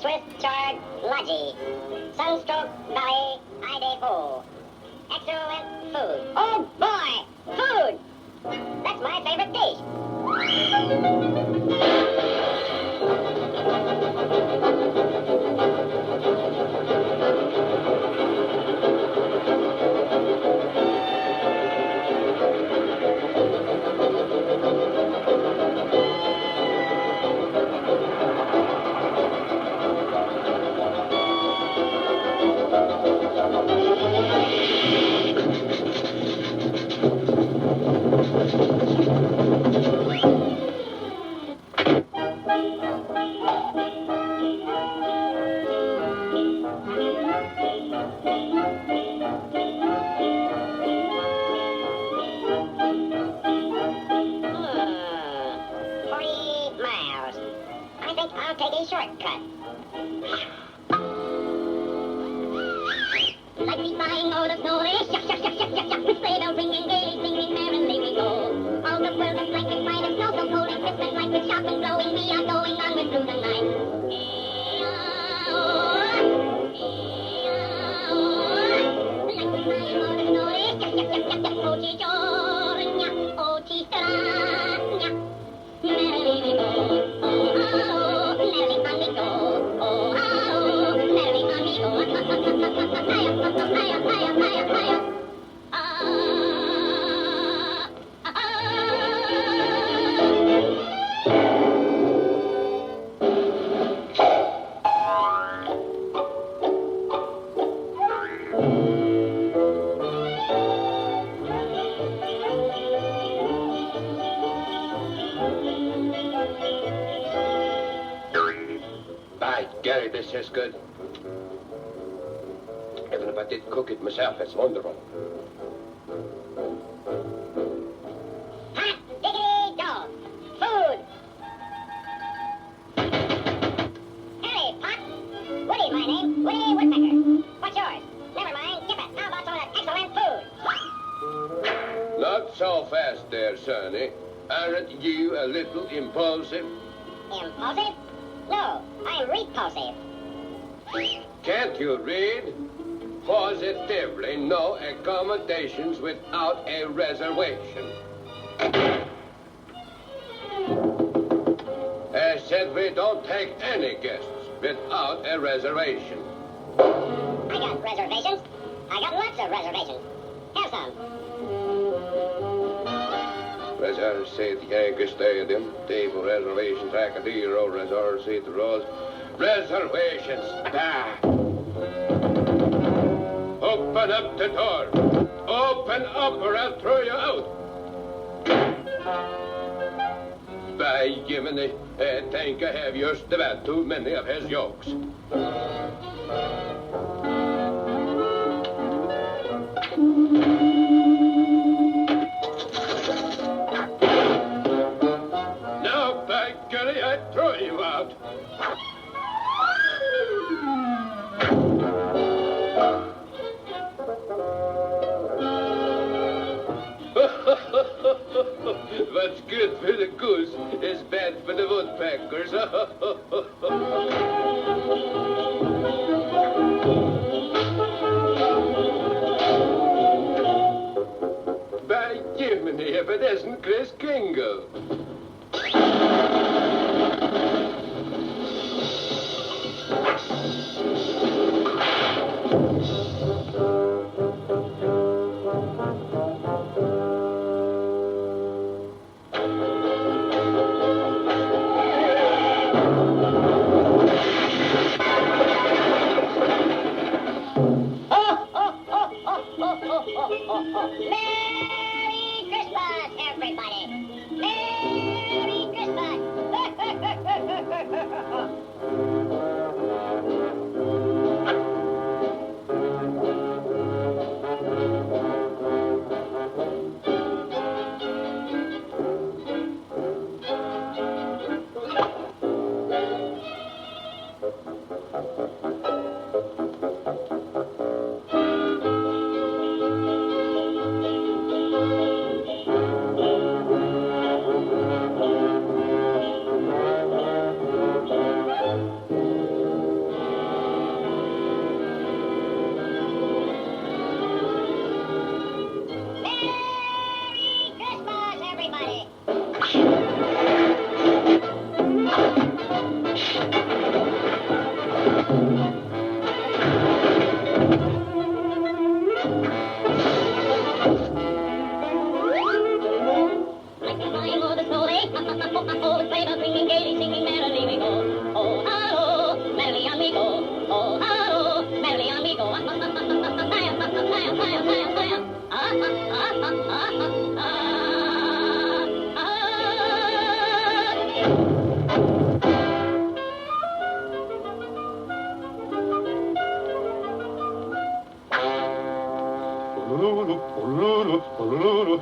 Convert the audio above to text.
Swiss chard Lodgy. Sunstroke Valley Ide Fo. Excellent food. Oh boy! Food! That's my favorite dish. I'll take a shortcut. Like the flying over the snow, shuck, shuck, shuck, shuck, shuck, shuck. With sleigh bells ringing gaily, singing merrily we go. All the world is like a flight of snow, so cold and crisp and light, with sharp and blowing, we are going on with through the night. Like the flying over the snow, shuck, shuck, shuck, shuck, shuck. Oh, chichornya, oh, chichornya. Merrily we go. By Gary, this is good. Even if I did cook it myself, it's wonderful. Hot diggity dog. Food. Hey, Pop. Woody, my name. Woody Woodpecker. What's yours? Never mind. Skip it. How about some of that excellent food? Not so fast there, Sonny. Aren't you a little impulsive? Impulsive? No, I'm repulsive. Can't you read? Positively no accommodations without a reservation. I said we don't take any guests without a reservation. I got reservations. I got lots of reservations. Have some. Reserve the Yankee Stadium, table reservations, Tracadero, reserve the Rose. Reservations. Ah. Open up the door. Open up or I'll throw you out. By Jiminy, I think I have just about too many of his jokes. Now, by golly, I throw you out. What's good for the goose is bad for the woodpeckers. By Jiminy, if it isn't Chris Kringle. Merry Christmas, everybody! Merry Pololo, pololo, pololo.